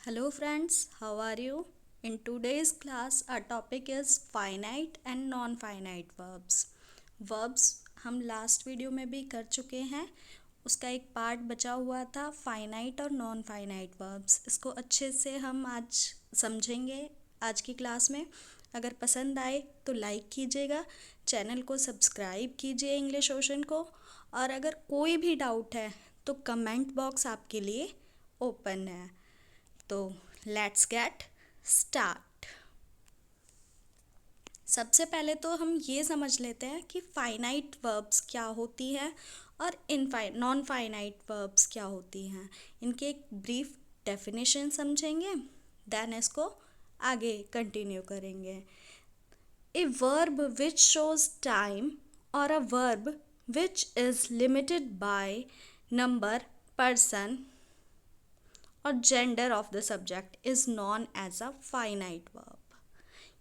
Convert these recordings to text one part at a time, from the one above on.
Hello friends, how are you? In today's class, our topic is finite and non-finite verbs. Verbs हम last video में भी कर चुके हैं. उसका एक पार्ट बचा हुआ था फाइनाइट और नॉन फाइनाइट वर्ब्स. इसको अच्छे से हम आज समझेंगे आज की क्लास में. अगर पसंद आए तो लाइक कीजिएगा, चैनल को सब्सक्राइब कीजिए इंग्लिश ओशन को, और अगर कोई भी डाउट है तो कमेंट बॉक्स आपके लिए ओपन है. तो लेट्स गेट स्टार्ट. सबसे पहले तो हम ये समझ लेते हैं कि फाइनाइट वर्ब्स क्या होती हैं और नॉन फाइनाइट वर्ब्स क्या होती हैं. इनके एक ब्रीफ डेफिनेशन समझेंगे, देन इसको आगे कंटिन्यू करेंगे. A verb which shows time और a verb which is limited by number, person और gender of the subject is known as a finite verb.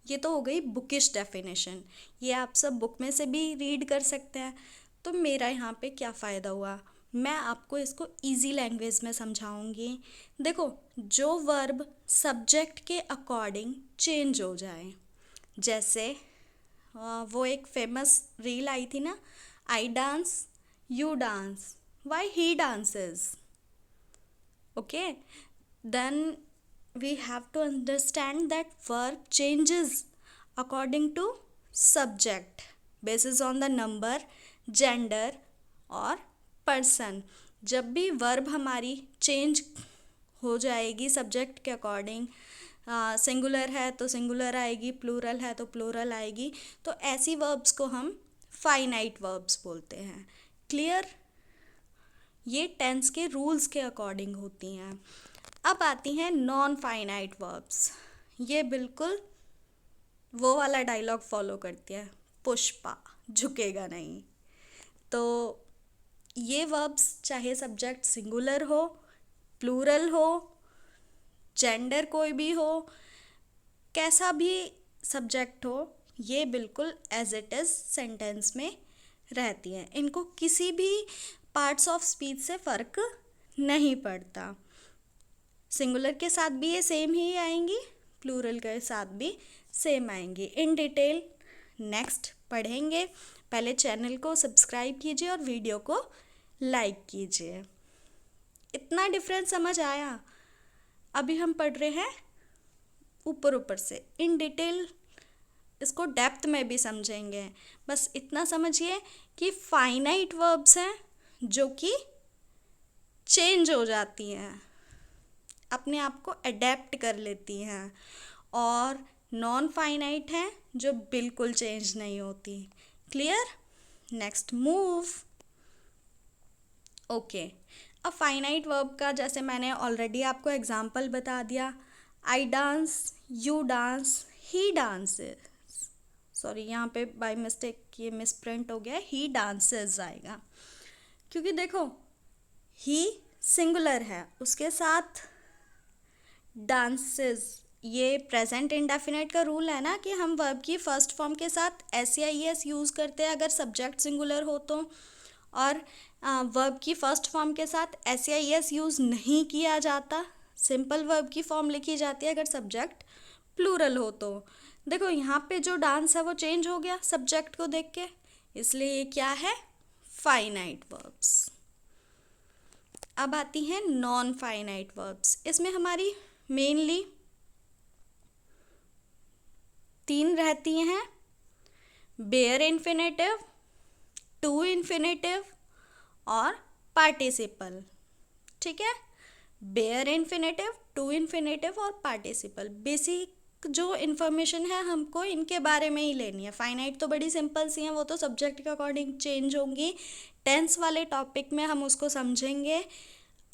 ये तो हो गई बुकिश डेफिनेशन. ये आप सब बुक में से भी रीड कर सकते हैं. तो मेरा यहाँ पे क्या फ़ायदा हुआ, मैं आपको इसको इजी लैंग्वेज में समझाऊंगी. देखो, जो वर्ब सब्जेक्ट के अकॉर्डिंग चेंज हो जाए, जैसे वो एक फेमस रील आई थी ना, I dance you dance why he dances. Okay, then we have to understand that verb changes according to subject basis on the number, gender और person. जब भी वर्ब हमारी चेंज हो जाएगी सब्जेक्ट के अकॉर्डिंग, सिंगुलर है तो सिंगुलर आएगी, प्लूरल है तो प्लूरल आएगी, तो ऐसी वर्ब्स को हम फाइनाइट वर्ब्स बोलते हैं. क्लियर? ये टेंस के रूल्स के अकॉर्डिंग होती हैं. अब आती हैं नॉन फाइनाइट वर्ब्स. ये बिल्कुल वो वाला डायलॉग फॉलो करती है, पुष्पा झुकेगा नहीं. तो ये वर्ब्स चाहे सब्जेक्ट सिंगुलर हो, प्लूरल हो, जेंडर कोई भी हो, कैसा भी सब्जेक्ट हो, ये बिल्कुल एज इट इज़ सेंटेंस में रहती हैं. इनको किसी भी पार्ट्स ऑफ स्पीच से फ़र्क नहीं पड़ता. सिंगुलर के साथ भी ये सेम ही आएंगी, प्लूरल के साथ भी सेम आएंगी. इन डिटेल नेक्स्ट पढ़ेंगे. पहले चैनल को सब्सक्राइब कीजिए और वीडियो को लाइक कीजिए. इतना डिफरेंस समझ आया? अभी हम पढ़ रहे हैं ऊपर ऊपर से. इन डिटेल इसको डेप्थ में भी समझेंगे. बस इतना समझिए कि फाइनाइट वर्ब्स हैं जो कि चेंज हो जाती हैं, अपने आप को अडेप्ट कर लेती हैं, और नॉन फाइनाइट हैं जो बिल्कुल चेंज नहीं होती. क्लियर? Next move. ओके, अब फाइनाइट वर्ब का जैसे मैंने ऑलरेडी आपको एग्जांपल बता दिया, I dance you dance he dances. Sorry, यहाँ पे बाय मिस्टेक ये मिसप्रिंट हो गया, ही डांसेस आएगा. क्योंकि देखो, ही सिंगुलर है, उसके साथ डांसेस, ये प्रेजेंट इंडेफिनिट का रूल है ना कि हम वर्ब की फर्स्ट फॉर्म के साथ एस या ई एस यूज़ करते हैं अगर सब्जेक्ट सिंगुलर हो तो, और वर्ब की फर्स्ट फॉर्म के साथ एस या ई एस यूज़ नहीं किया जाता. सिंपल वर्ब की फॉर्म लिखी जाती है अगर सब्जेक्ट प्लूरल हो तो. देखो, यहाँ पे जो डांस है वो चेंज हो गया सब्जेक्ट को देख के, इसलिए ये क्या है, फाइनाइट वर्ब्स. अब आती हैं नॉन फाइनाइट वर्ब्स. इसमें हमारी मेनली तीन रहती हैं, बेयर इन्फिनेटिव, टू इन्फिनेटिव और पार्टिसिपल. ठीक है, बेयर इन्फिनेटिव, टू इन्फिनेटिव और पार्टिसिपल. बेसिक जो इन्फॉर्मेशन है हमको इनके बारे में ही लेनी है. फाइनाइट तो बड़ी सिंपल सी हैं, वो तो सब्जेक्ट के अकॉर्डिंग चेंज होंगी. टेंस वाले टॉपिक में हम उसको समझेंगे.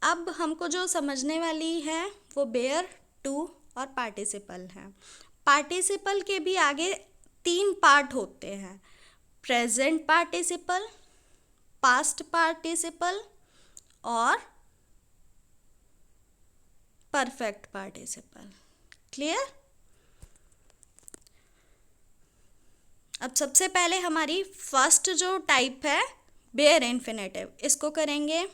अब हमको जो समझने वाली है वो बेयर, टू और पार्टिसिपल है. पार्टिसिपल के भी आगे तीन पार्ट होते हैं, प्रेजेंट पार्टिसिपल, पास्ट पार्टिसिपल और परफेक्ट पार्टिसिपल. क्लियर? अब सबसे पहले हमारी फर्स्ट जो टाइप है बेयर इन्फिनेटिव, इसको करेंगे.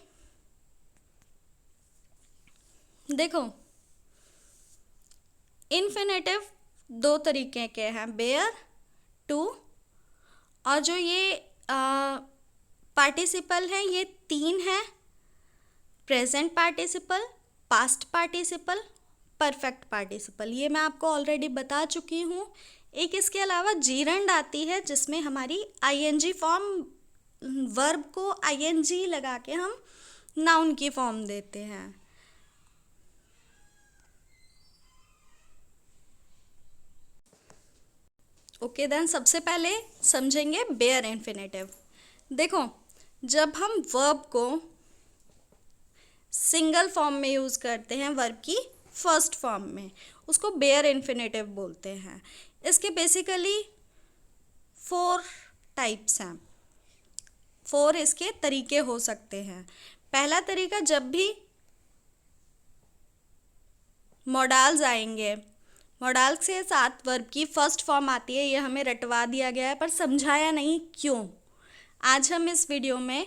देखो, इन्फिनेटिव दो तरीके के हैं, बेयर, टू, और जो ये पार्टिसिपल हैं ये तीन हैं, present participle, past participle, perfect participle. ये मैं आपको ऑलरेडी बता चुकी हूँ। एक इसके अलावा जीरंड आती है जिसमें हमारी आईएनजी फॉर्म, वर्ब को आईएनजी लगा के हम नाउन की फॉर्म देते हैं। ओके देन, सबसे पहले समझेंगे बेयर इन्फिनेटिव। देखो, जब हम वर्ब को सिंगल फॉर्म में यूज़ करते हैं, वर्ब की फर्स्ट फॉर्म में, उसको बेयर इन्फिनेटिव बोलते हैं। इसके बेसिकली 4 टाइप्स हैं, 4 इसके तरीके हो सकते हैं। पहला तरीका, जब भी मॉडल्स आएंगे, मॉडल के साथ वर्ब की फर्स्ट फॉर्म आती है, ये हमें रटवा दिया गया है पर समझाया नहीं क्यों। आज हम इस वीडियो में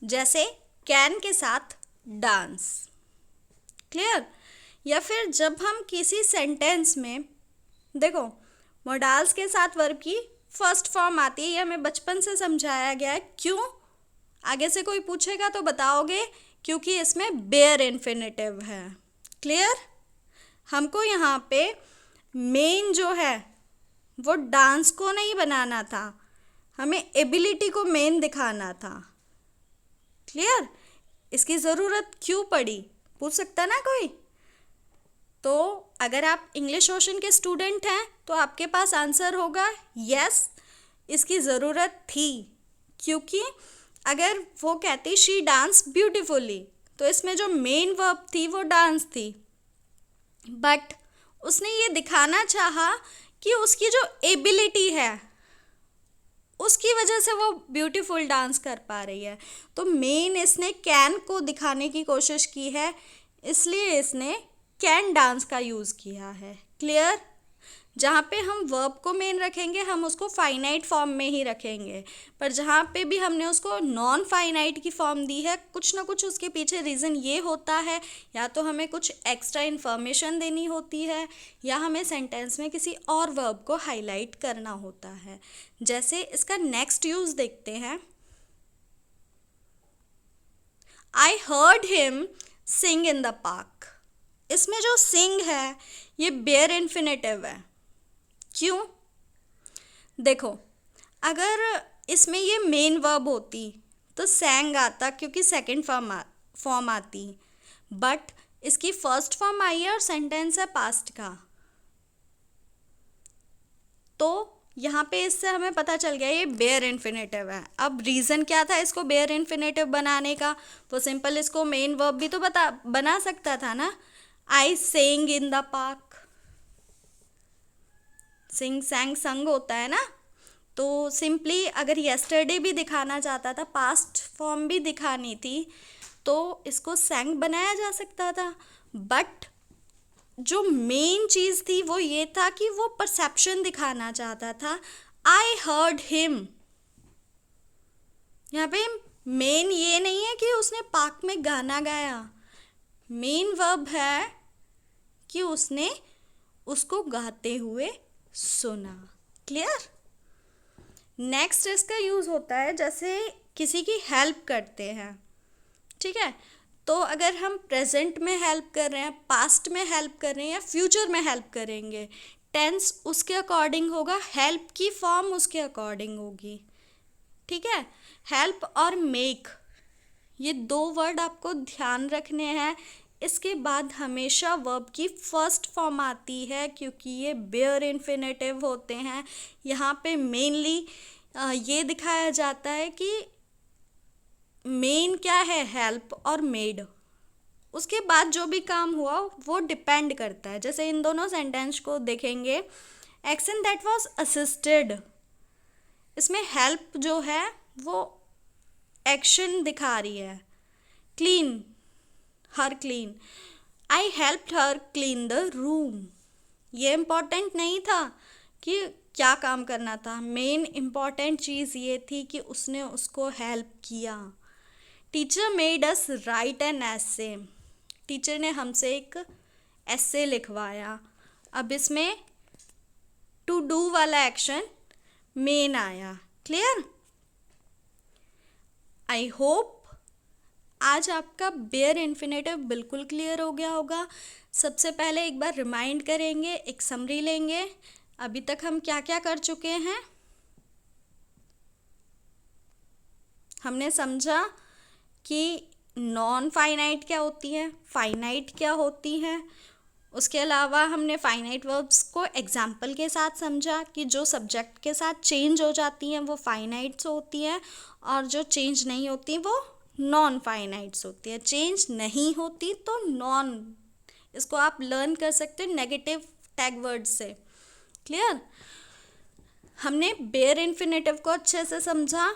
जैसे कैन के साथ डांस, क्लियर, या फिर जब हम किसी सेंटेंस में, देखो मॉडल्स के साथ वर्ब की फर्स्ट फॉर्म आती है, ये हमें बचपन से समझाया गया है। क्यों? आगे से कोई पूछेगा तो बताओगे क्योंकि इसमें बेयर इन्फिनेटिव है। क्लियर? हमको यहाँ पे मेन जो है वो डांस को नहीं बनाना था, हमें एबिलिटी को मेन दिखाना था। क्लियर? इसकी ज़रूरत क्यों पड़ी, पूछ सकता ना कोई। तो अगर आप इंग्लिश ओशन के स्टूडेंट हैं तो आपके पास आंसर होगा यस, इसकी ज़रूरत थी। क्योंकि अगर वो कहती शी डांस ब्यूटीफुली, तो इसमें जो मेन वर्ब थी वो डांस थी, बट उसने ये दिखाना चाहा कि उसकी जो एबिलिटी है उसकी वजह से वो ब्यूटीफुल डांस कर पा रही है। तो मेन इसने कैन को दिखाने की कोशिश की है, इसलिए इसने कैन डांस का यूज़ किया है। क्लियर? जहाँ पे हम वर्ब को मेन रखेंगे हम उसको फाइनाइट फॉर्म में ही रखेंगे, पर जहाँ पे भी हमने उसको नॉन फाइनाइट की फॉर्म दी है, कुछ ना कुछ उसके पीछे रीज़न ये होता है, या तो हमें कुछ एक्स्ट्रा इन्फॉर्मेशन देनी होती है, या हमें सेंटेंस में किसी और वर्ब को हाईलाइट करना होता है। जैसे इसका नेक्स्ट यूज़ देखते हैं, I heard him Singh in the park. इसमें जो सिंग है ये बेयर इन्फिनेटिव है। क्यों? देखो, अगर इसमें ये मेन वर्ब होती तो सैंग आता, क्योंकि सेकंड फॉर्म आती, बट इसकी फर्स्ट फॉर्म आई है और सेंटेंस है पास्ट का। तो यहाँ पे इससे हमें पता चल गया ये बेयर इन्फिनेटिव है। अब रीज़न क्या था इसको बेयर इन्फिनेटिव बनाने का? वो सिंपल इसको मेन वर्ब भी तो बना सकता था ना। आई सेंग इन द पार्क, सिंग सैंग संग होता है ना, तो सिंपली अगर येस्टरडे भी दिखाना चाहता था, पास्ट फॉर्म भी दिखानी थी, तो इसको सैंग बनाया जा सकता था। बट जो मेन चीज़ थी वो ये था कि वो परसेप्शन दिखाना चाहता था। आई हर्ड हिम, यहाँ पे मेन ये नहीं है कि उसने पार्क में गाना गाया, मेन वर्ब है कि उसने उसको गाते हुए सुना। क्लियर? नेक्स्ट इसका यूज़ होता है जैसे किसी की हेल्प करते हैं, ठीक है, तो अगर हम प्रेजेंट में हेल्प कर रहे हैं, पास्ट में हेल्प कर रहे हैं या फ्यूचर में हेल्प करेंगे, टेंस उसके अकॉर्डिंग होगा, हेल्प की फॉर्म उसके अकॉर्डिंग होगी। ठीक है? हेल्प और मेक, ये 2 वर्ड आपको ध्यान रखने हैं। इसके बाद हमेशा वर्ब की फर्स्ट फॉर्म आती है क्योंकि ये बेयर इन्फिनेटिव होते हैं। यहाँ पे मेनली ये दिखाया जाता है कि मेन क्या है, हेल्प और मेड। उसके बाद जो भी काम हुआ वो डिपेंड करता है। जैसे इन दोनों सेंटेंस को देखेंगे, एक्शन दैट वाज असिस्टेड, इसमें हेल्प जो है वो एक्शन दिखा रही है। Clean, her clean, I helped her clean the room. ये इम्पॉर्टेंट नहीं था कि क्या काम करना था, मेन इम्पॉर्टेंट चीज़ ये थी कि उसने उसको हेल्प किया। Teacher made us right an essay. Teacher ने हमसे एक एसे लिखवाया। अब इसमें टू डू वाला एक्शन मेन आया। क्लियर? आई होप आज आपका बेयर इन्फिनेटिव बिल्कुल क्लियर हो गया होगा। सबसे पहले एक बार रिमाइंड करेंगे, एक समरी लेंगे। अभी तक हम क्या क्या कर चुके हैं? हमने समझा कि नॉन फाइनाइट क्या होती है, फाइनाइट क्या होती है। उसके अलावा हमने फाइनाइट वर्ब्स को एग्जाम्पल के साथ समझा कि जो सब्जेक्ट के साथ चेंज हो जाती हैं वो फाइनाइट्स होती हैं और जो चेंज नहीं होती वो नॉन फाइनाइट्स होती है। चेंज नहीं होती तो नॉन, इसको आप लर्न कर सकते हो नेगेटिव टैग वर्ड से। क्लियर? हमने बेयर इन्फिनेटिव को अच्छे से समझा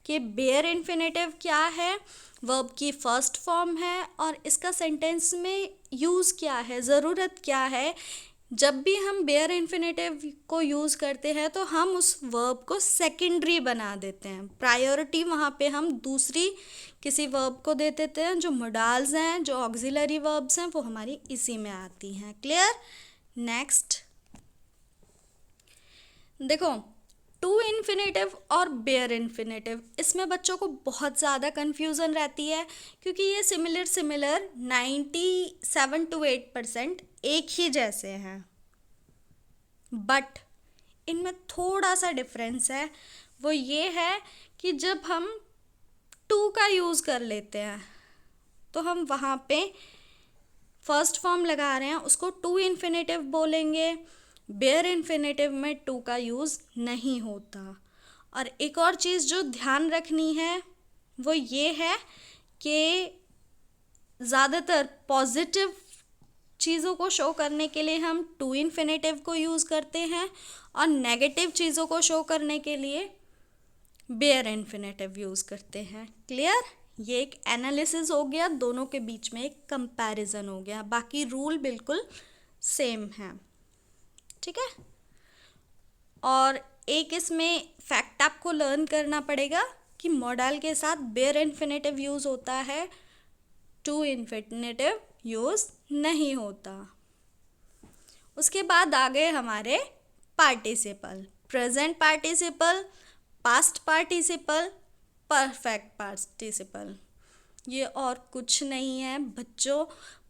कि बेयर इन्फिनेटिव क्या है, वर्ब की फर्स्ट फॉर्म है और इसका सेंटेंस में यूज़ क्या है, ज़रूरत क्या है। जब भी हम बेयर इन्फिनेटिव को यूज़ करते हैं तो हम उस वर्ब को सेकेंडरी बना देते हैं। प्रायोरिटी वहाँ पे हम दूसरी किसी वर्ब को दे देते हैं। जो मोडाल्स हैं, जो ऑक्सिलरी वर्ब्स हैं, वो हमारी इसी में आती हैं। क्लियर? नेक्स्ट देखो, टू इन्फिनेटिव और बेयर इन्फिनेटिव, इसमें बच्चों को बहुत ज़्यादा कन्फ्यूज़न रहती है क्योंकि ये सिमिलर 97-8% एक ही जैसे हैं, बट इनमें थोड़ा सा डिफरेंस है। वो ये है कि जब हम टू का यूज़ कर लेते हैं तो हम वहाँ पे फर्स्ट फॉर्म लगा रहे हैं, उसको टू इन्फिनेटिव बोलेंगे। बेयर इन्फिनेटिव में टू का यूज़ नहीं होता। और एक और चीज़ जो ध्यान रखनी है वो ये है कि ज़्यादातर पॉजिटिव चीज़ों को शो करने के लिए हम टू इन्फिनेटिव को यूज़ करते हैं और नेगेटिव चीज़ों को शो करने के लिए बेयर इन्फिनेटिव यूज़ करते हैं। क्लियर? ये एक एनालिसिस हो गया, दोनों के बीच में एक कंपैरिजन हो गया, बाकी रूल बिल्कुल सेम है। ठीक है? और एक इसमें फैक्ट आपको लर्न करना पड़ेगा कि मॉडल के साथ बेयर इन्फिनेटिव यूज़ होता है, टू इन्फिनेटिव यूज़ नहीं होता। उसके बाद आ गए हमारे participle, present participle, past participle, perfect participle. ये और कुछ नहीं है बच्चों,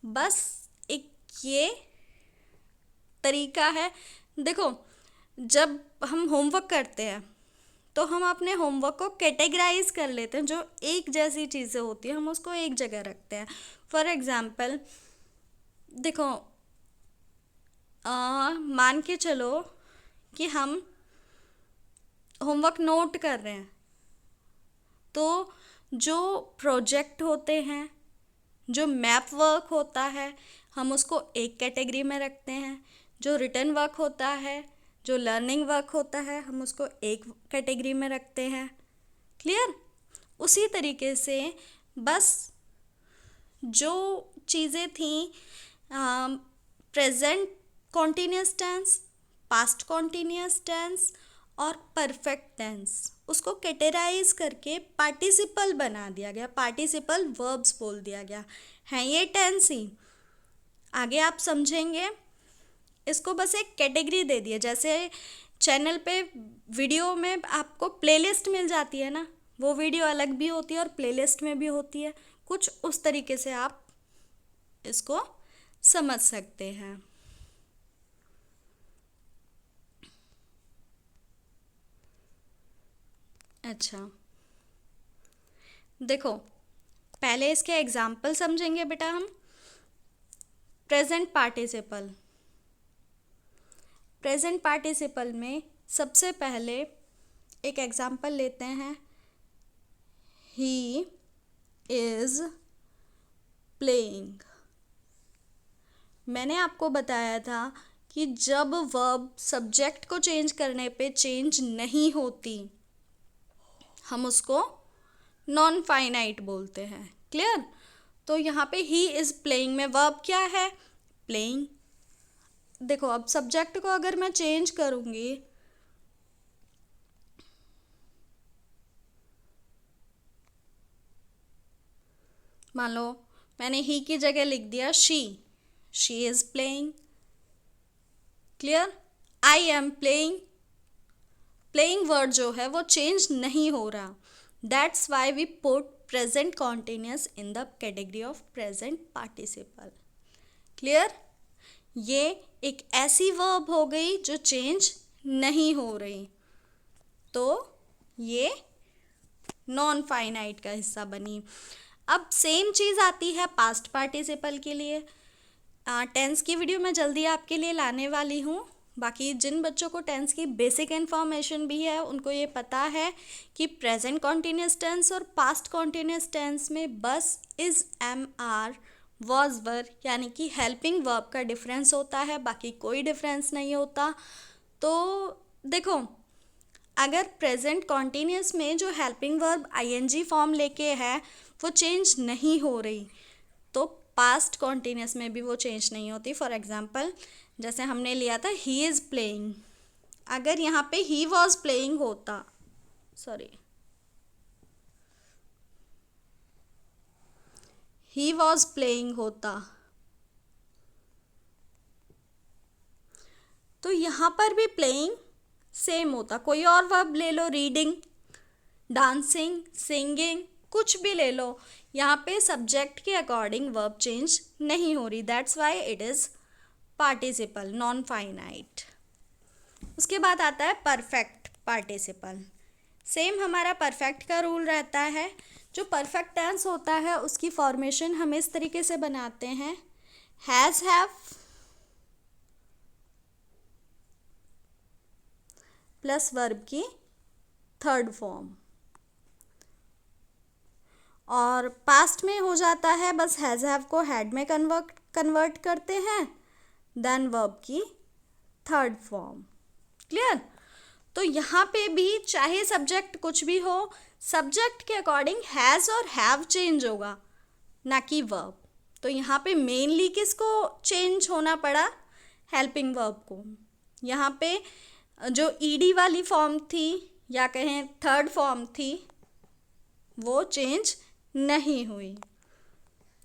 बस एक ये तरीका है। देखो, जब हम होमवर्क करते हैं तो हम अपने होमवर्क को कैटेगराइज कर लेते हैं। जो एक जैसी चीज़ें होती हैं हम उसको एक जगह रखते हैं। फॉर एग्ज़ाम्पल देखो, मान के चलो कि हम होमवर्क नोट कर रहे हैं, तो जो प्रोजेक्ट होते हैं, जो मैप वर्क होता है, हम उसको एक कैटेगरी में रखते हैं। जो रिटन वर्क होता है, जो लर्निंग वर्क होता है, हम उसको एक कैटेगरी में रखते हैं। क्लियर? उसी तरीके से बस जो चीज़ें थी present continuous tense, past continuous tense और परफेक्ट टेंस, उसको कैटेगराइज करके पार्टिसिपल बना दिया गया, पार्टिसिपल वर्ब्स बोल दिया गया है। ये टेंस ही आगे आप समझेंगे। इसको बस एक कैटेगरी दे दिए, जैसे चैनल पे वीडियो में आपको प्लेलिस्ट मिल जाती है ना, वो वीडियो अलग भी होती है और प्लेलिस्ट में भी होती है। कुछ उस तरीके से आप इसको समझ सकते हैं। अच्छा, देखो, पहले इसके एग्जाम्पल समझेंगे बेटा हम। प्रेजेंट पार्टिसिपल, प्रेजेंट पार्टिसिपल में सबसे पहले एक एग्जाम्पल लेते हैं, ही इज़ प्लेइंग। मैंने आपको बताया था कि जब वर्ब सब्जेक्ट को चेंज करने पे चेंज नहीं होती हम उसको नॉन फाइनाइट बोलते हैं। क्लियर? तो यहाँ पे ही इज़ प्लेइंग में वर्ब क्या है? प्लेइंग। देखो, अब सब्जेक्ट को अगर मैं चेंज करूँगी मान लो मैंने ही की जगह लिख दिया she is playing. Clear? I am playing. Playing word जो है वो चेंज नहीं हो रहा, that's why we put present continuous in the category of present participle. Clear? ये एक ऐसी वर्ब हो गई जो चेंज नहीं हो रही, तो ये नॉन फाइनाइट का हिस्सा बनी। अब सेम चीज़ आती है पास्ट पार्टिसिपल के लिए। टेंस की वीडियो मैं जल्दी आपके लिए लाने वाली हूँ। बाकी जिन बच्चों को टेंस की बेसिक इन्फॉर्मेशन भी है उनको ये पता है कि प्रेजेंट कॉन्टिन्यूस टेंस और पास्ट कॉन्टिन्यूस टेंस में बस इज, एम, आर, वॉज, वर यानी कि हेल्पिंग वर्ब का डिफरेंस होता है, बाकी कोई डिफरेंस नहीं होता। तो देखो, अगर प्रेजेंट कॉन्टिन्यूस में जो हेल्पिंग वर्ब आईएनजी फॉर्म लेके है वो चेंज नहीं हो रही, तो पास्ट कॉन्टिन्यूस में भी वो चेंज नहीं होती। फॉर एग्जांपल जैसे हमने लिया था ही इज़ प्लेइंग, अगर यहाँ पे ही वॉज प्लेइंग होता, ही वॉज प्लेइंग होता, तो यहाँ पर भी प्लेइंग सेम होता। कोई और वर्ब ले लो, रीडिंग, डांसिंग, सिंगिंग, कुछ भी ले लो, यहाँ पे सब्जेक्ट के अकॉर्डिंग वर्ब चेंज नहीं हो रही, that's why it is participle, non finite. उसके बाद आता है परफेक्ट पार्टिसिपल। सेम हमारा परफेक्ट का रूल रहता है। जो परफेक्ट टेंस होता है उसकी फॉर्मेशन हम इस तरीके से बनाते हैं, हैज़, हैव प्लस वर्ब की थर्ड फॉर्म, और पास्ट में हो जाता है बस हैज़, हैव को हैड में कन्वर्ट करते हैं, देन वर्ब की थर्ड फॉर्म। क्लियर? तो यहाँ पे भी चाहे सब्जेक्ट कुछ भी हो, सब्जेक्ट के अकॉर्डिंग हैज़ और हैव चेंज होगा, ना कि वर्ब। तो यहाँ पे मेनली किसको चेंज होना पड़ा? हेल्पिंग वर्ब को। यहाँ पे जो ईडी वाली फॉर्म थी या कहें थर्ड फॉर्म थी वो चेंज नहीं हुई।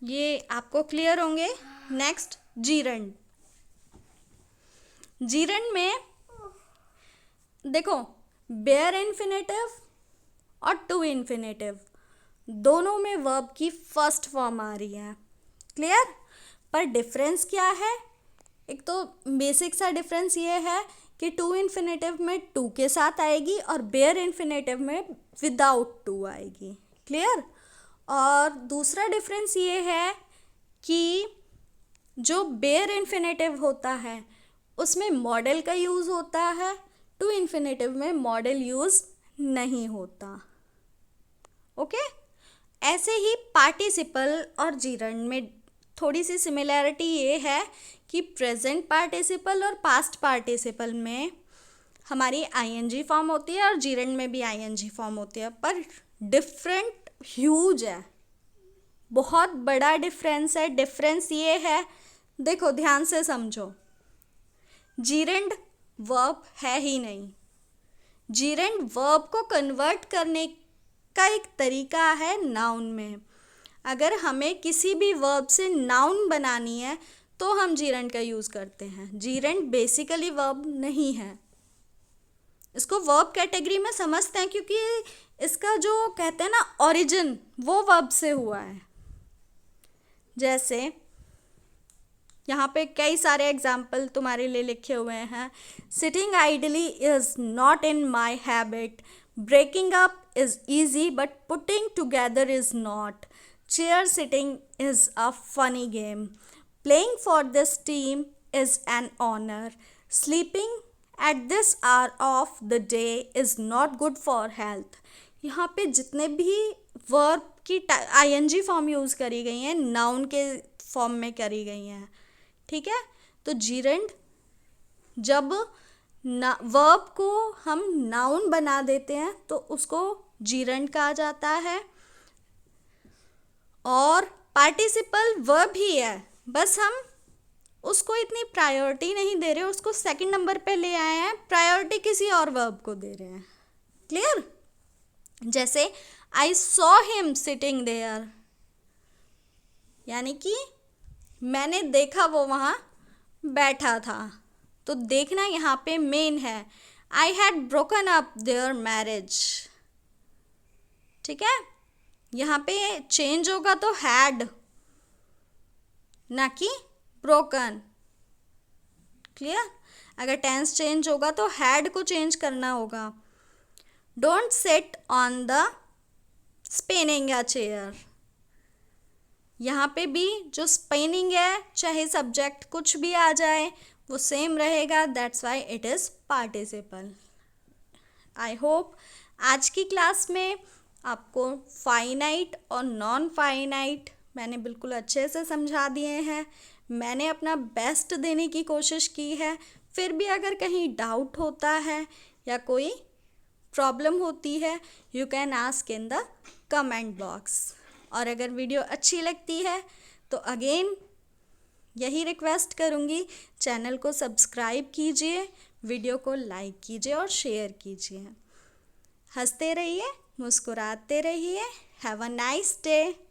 ये आपको क्लियर होंगे। Next gerund. जीरंड में देखो, बेयर इन्फिनेटिव और टू इन्फिनेटिव दोनों में वर्ब की फर्स्ट फॉर्म आ रही है। क्लियर? पर डिफरेंस क्या है? एक तो बेसिक सा डिफरेंस ये है कि टू इन्फिनेटिव में टू के साथ आएगी और बेयर इन्फिनेटिव में विदाउट टू आएगी। क्लियर? और दूसरा डिफरेंस ये है कि जो बेयर इन्फिनेटिव होता है उसमें मॉडल का यूज़ होता है, टू इन्फिनेटिव में मॉडल यूज़ नहीं होता। ओके? ऐसे ही पार्टिसिपल और जीरंड में थोड़ी सी सिमिलैरिटी ये है कि प्रेजेंट पार्टिसिपल और पास्ट पार्टिसिपल में हमारी आईएनजी फॉर्म होती है और जीरंड में भी आईएनजी फॉर्म होती है, पर डिफरेंट ह्यूज है, बहुत बड़ा डिफरेंस है। डिफरेंस ये है, देखो ध्यान से समझो, जीरंड वर्ब है ही नहीं। जीरंड वर्ब को कन्वर्ट करने का एक तरीका है नाउन में। अगर हमें किसी भी वर्ब से नाउन बनानी है तो हम जीरंड का यूज़ करते हैं। जीरंड बेसिकली वर्ब नहीं है, इसको वर्ब कैटेगरी में समझते हैं क्योंकि इसका जो कहते हैं ना ओरिजिन वो वर्ब से हुआ है। जैसे यहाँ पे कई सारे एग्जाम्पल तुम्हारे लिए लिखे हुए हैं। Sitting idly is not in my habit, breaking up is easy but putting together is not, chair sitting is a funny game, playing for this team is an honour, sleeping at this hour of the day is not good for health. यहाँ पे जितने भी verb की ING form use करी गई हैं noun के form में करी गई हैं। ठीक है? तो जीरंड जब वर्ब को हम नाउन बना देते हैं तो उसको जीरंड कहा जाता है। और पार्टिसिपल वर्ब ही है, बस हम उसको इतनी प्रायोरिटी नहीं दे रहे, उसको सेकंड नंबर पे ले आए हैं, प्रायोरिटी किसी और वर्ब को दे रहे हैं। क्लियर? जैसे I saw him sitting there, यानी कि मैंने देखा वो वहाँ बैठा था, तो देखना यहाँ पे मेन है। I had broken up there marriage. ठीक है, यहाँ पे चेंज होगा तो हैड, ना कि ब्रोकन। क्लियर? अगर टेंस चेंज होगा तो हैड को चेंज करना होगा। Don't sit on the spinning a chair. यहाँ पे भी जो स्पिनिंग है, चाहे सब्जेक्ट कुछ भी आ जाए वो सेम रहेगा, that's why it is participle. I hope आज की क्लास में आपको फाइनाइट और नॉन फाइनाइट मैंने बिल्कुल अच्छे से समझा दिए हैं। मैंने अपना बेस्ट देने की कोशिश की है। फिर भी अगर कहीं डाउट होता है या कोई प्रॉब्लम होती है, you can ask in the comment box. और अगर वीडियो अच्छी लगती है तो अगेन यही रिक्वेस्ट करूँगी, चैनल को सब्सक्राइब कीजिए, वीडियो को लाइक कीजिए और शेयर कीजिए। हंसते रहिए, मुस्कुराते रहिए। Have a nice day.